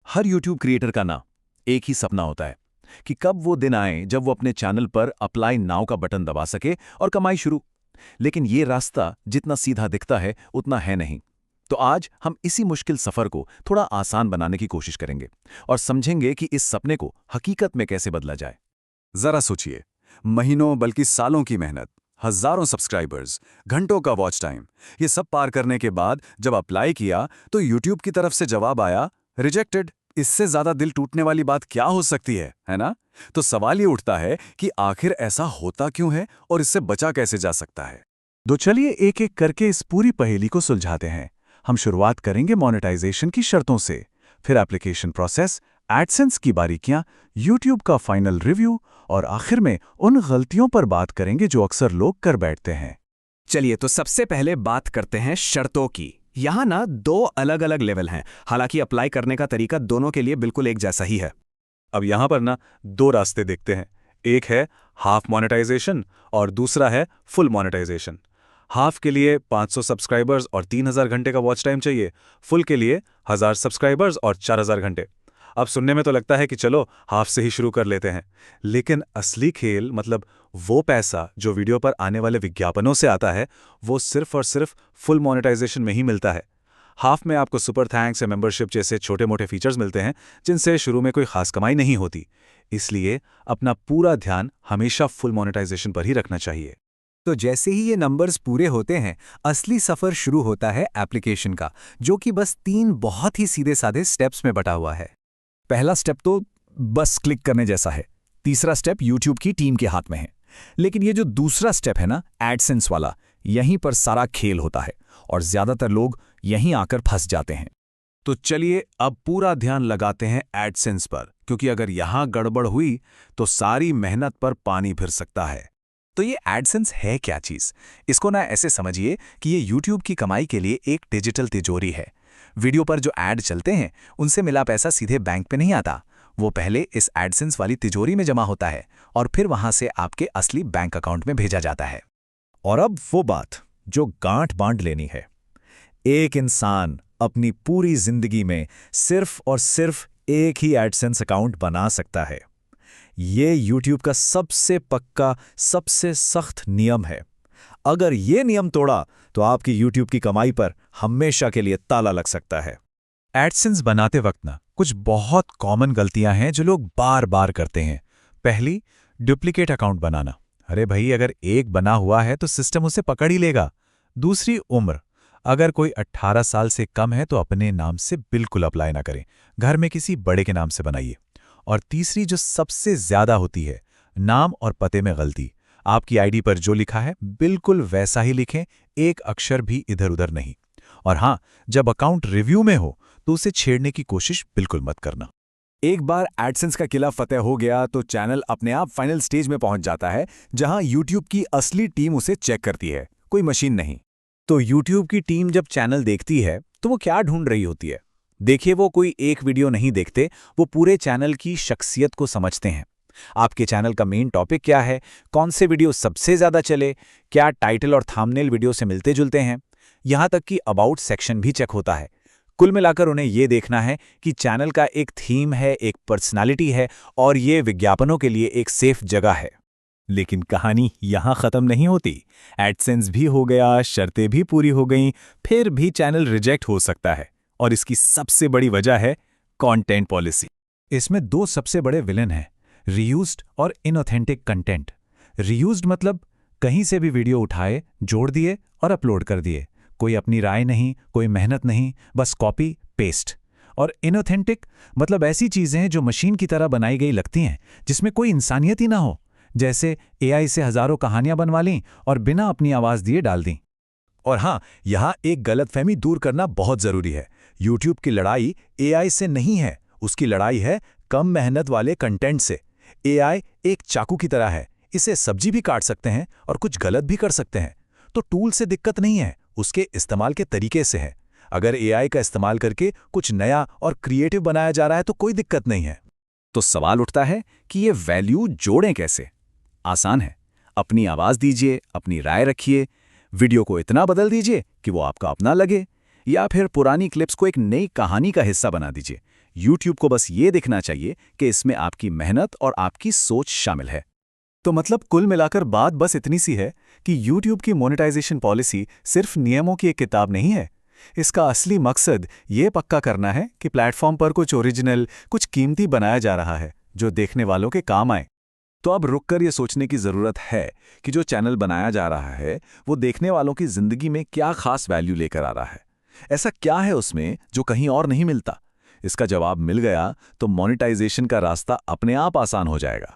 हर YouTube creator का ना एक ही सपना होता है कि कब वो दिन आए जब वो अपने चैनल पर अप्लाई नाउ का बटन दबा सके और कमाई शुरू। लेकिन ये रास्ता जितना सीधा दिखता है उतना है नहीं। तो आज हम इसी मुश्किल सफर को थोड़ा आसान बनाने की कोशिश करेंगे और समझेंगे कि इस सपने को हकीकत में कैसे बदला जाए। जरा सोचिए, महीनों बल्कि सालों की मेहनत, हजारों सब्सक्राइबर्स, घंटों का वॉच टाइम, ये सब पार करने के बाद जब अप्लाई किया तो यूट्यूब की तरफ से जवाब आया रिजेक्टेड। इससे ज्यादा दिल टूटने वाली बात क्या हो सकती है ना? तो सवाल ये उठता है कि आखिर ऐसा होता क्यों है और इससे बचा कैसे जा सकता है। तो चलिए एक एक करके इस पूरी पहेली को सुलझाते हैं। हम शुरुआत करेंगे मोनेटाइजेशन की शर्तों से, फिर एप्लीकेशन प्रोसेस, एडसेंस की बारीकियां, यूट्यूब का फाइनल रिव्यू और आखिर में उन गलतियों पर बात करेंगे जो अक्सर लोग कर बैठते हैं। चलिए तो सबसे पहले बात करते हैं शर्तों की। यहाँ ना दो अलग अलग लेवल हैं, हालांकि अप्लाई करने का तरीका दोनों के लिए बिल्कुल एक जैसा ही है। अब यहाँ पर ना दो रास्ते देखते हैं। एक है हाफ मोनेटाइजेशन और दूसरा है फुल मोनेटाइजेशन। हाफ के लिए 500 सब्सक्राइबर्स और 3000 घंटे का वॉच टाइम चाहिए, फुल के लिए 1000 सब्सक्राइबर्स और 4000 घंटे। अब सुनने में तो लगता है कि चलो हाफ से ही शुरू कर लेते हैं, लेकिन असली खेल मतलब वो पैसा जो वीडियो पर आने वाले विज्ञापनों से आता है वो सिर्फ और सिर्फ फुल मोनेटाइजेशन में ही मिलता है। हाफ में आपको सुपर थैंक्स या मेंबरशिप जैसे छोटे मोटे फीचर्स मिलते हैं जिनसे शुरू में कोई खास कमाई नहीं होती। इसलिए अपना पूरा ध्यान हमेशा फुल मोनेटाइजेशन पर ही रखना चाहिए। तो जैसे ही ये नंबर्स पूरे होते हैं, असली सफर शुरू होता है एप्लीकेशन का, जो कि बस 3 बहुत ही सीधे साधे स्टेप्स में बटा हुआ है। पहला स्टेप तो बस क्लिक करने जैसा है। तीसरा स्टेप यूट्यूब की टीम के हाथ में है। लेकिन ये जो दूसरा स्टेप है ना, एडसेंस वाला, यहीं पर सारा खेल होता है और ज्यादातर लोग यहीं आकर फंस जाते हैं। तो चलिए अब पूरा ध्यान लगाते हैं एडसेंस पर, क्योंकि अगर यहां गड़बड़ हुई तो सारी मेहनत पर पानी फिर सकता है। तो ये एडसेंस है क्या चीज? इसको ना ऐसे समझिए कि ये यूट्यूब की कमाई के लिए एक डिजिटल तिजोरी है। वीडियो पर जो ऐड चलते हैं उनसे मिला पैसा सीधे बैंक पे नहीं आता। वो पहले इस एडसेंस वाली तिजोरी में जमा होता है और फिर वहां से आपके असली बैंक अकाउंट में भेजा जाता है। और अब वो बात जो गांठ बांध लेनी है। एक इंसान अपनी पूरी जिंदगी में सिर्फ और सिर्फ एक ही एडसेंस अकाउंट बना सकता है। ये यूट्यूब का सबसे पक्का, सबसे सख्त नियम है। अगर ये नियम तोड़ा तो आपकी यूट्यूब की कमाई पर हमेशा के लिए ताला लग सकता है। एडसेंस बनाते वक्त ना कुछ बहुत कॉमन गलतियां हैं जो लोग बार बार करते हैं। पहली, डुप्लीकेट अकाउंट बनाना। अरे भाई, अगर एक बना हुआ है तो सिस्टम उसे पकड़ ही लेगा। दूसरी, उम्र। अगर कोई 18 साल से कम है तो अपने नाम से बिल्कुल अप्लाई ना करें, घर में किसी बड़े के नाम से बनाइए। और तीसरी, जो सबसे ज्यादा होती है, नाम और पते में गलती। आपकी आईडी पर जो लिखा है बिल्कुल वैसा ही लिखें, एक अक्षर भी इधर उधर नहीं। और हां, जब अकाउंट रिव्यू में हो तो उसे छेड़ने की कोशिश बिल्कुल मत करना। एक बार एडसेंस का किला फतेह हो गया तो चैनल अपने आप फाइनल स्टेज में पहुंच जाता है, जहां यूट्यूब की असली टीम उसे चेक करती है, कोई मशीन नहीं। तो यूट्यूब की टीम जब चैनल देखती है तो वो क्या ढूंढ रही होती है? देखिए, वो कोई एक वीडियो नहीं देखते, वो पूरे चैनल की शख्सियत को समझते हैं। आपके चैनल का मेन टॉपिक क्या है, कौन से वीडियो सबसे ज्यादा चले, क्या टाइटल और थंबनेल वीडियो से मिलते जुलते हैं, यहां तक कि अबाउट सेक्शन भी चेक होता है। कुल मिलाकर उन्हें यह देखना है कि चैनल का एक थीम है, एक पर्सनालिटी है और ये विज्ञापनों के लिए एक सेफ जगह है। लेकिन कहानी यहां खत्म नहीं होती। एडसेंस भी हो गया, शर्तें भी पूरी हो गईं, फिर भी चैनल रिजेक्ट हो सकता है। और इसकी सबसे बड़ी वजह है कंटेंट पॉलिसी। इसमें 2 सबसे बड़े विलेन हैं, रीयूज्ड और इनऑथेंटिक कंटेंट। रीयूज्ड मतलब कहीं से भी वीडियो उठाए, जोड़ दिए और अपलोड कर दिए। कोई अपनी राय नहीं, कोई मेहनत नहीं, बस कॉपी पेस्ट। और इनऑथेंटिक मतलब ऐसी चीजें जो मशीन की तरह बनाई गई लगती हैं, जिसमें कोई इंसानियत ही ना हो, जैसे एआई से हजारों कहानियां बनवा लीं और बिना अपनी आवाज दिए डाल दी। और हां, यहां एक गलतफहमी दूर करना बहुत जरूरी है। यूट्यूब की लड़ाई एआई से नहीं है, उसकी लड़ाई है कम मेहनत वाले कंटेंट से। एआई एक चाकू की तरह है, इसे सब्जी भी काट सकते हैं और कुछ गलत भी कर सकते हैं। तो टूल से दिक्कत नहीं है, उसके इस्तेमाल के तरीके से है। अगर एआई का इस्तेमाल करके कुछ नया और क्रिएटिव बनाया जा रहा है तो कोई दिक्कत नहीं है। तो सवाल उठता है कि ये वैल्यू जोड़ें कैसे? आसान है, अपनी आवाज दीजिए, अपनी राय रखिए, वीडियो को इतना बदल दीजिए कि वो आपका अपना लगे, या फिर पुरानी क्लिप्स को एक नई कहानी का हिस्सा बना दीजिए। YouTube को बस ये देखना चाहिए कि इसमें आपकी मेहनत और आपकी सोच शामिल है। तो मतलब कुल मिलाकर बात बस इतनी सी है कि YouTube की मोनेटाइजेशन पॉलिसी सिर्फ नियमों की एक किताब नहीं है। इसका असली मकसद ये पक्का करना है कि प्लेटफॉर्म पर कुछ ओरिजिनल, कुछ कीमती बनाया जा रहा है जो देखने वालों के काम आए। तो अब रुककर ये सोचने की ज़रूरत है कि जो चैनल बनाया जा रहा है वो देखने वालों की ज़िंदगी में क्या खास वैल्यू लेकर आ रहा है। ऐसा क्या है उसमें जो कहीं और नहीं मिलता? इसका जवाब मिल गया तो मोनेटाइजेशन का रास्ता अपने आप आसान हो जाएगा।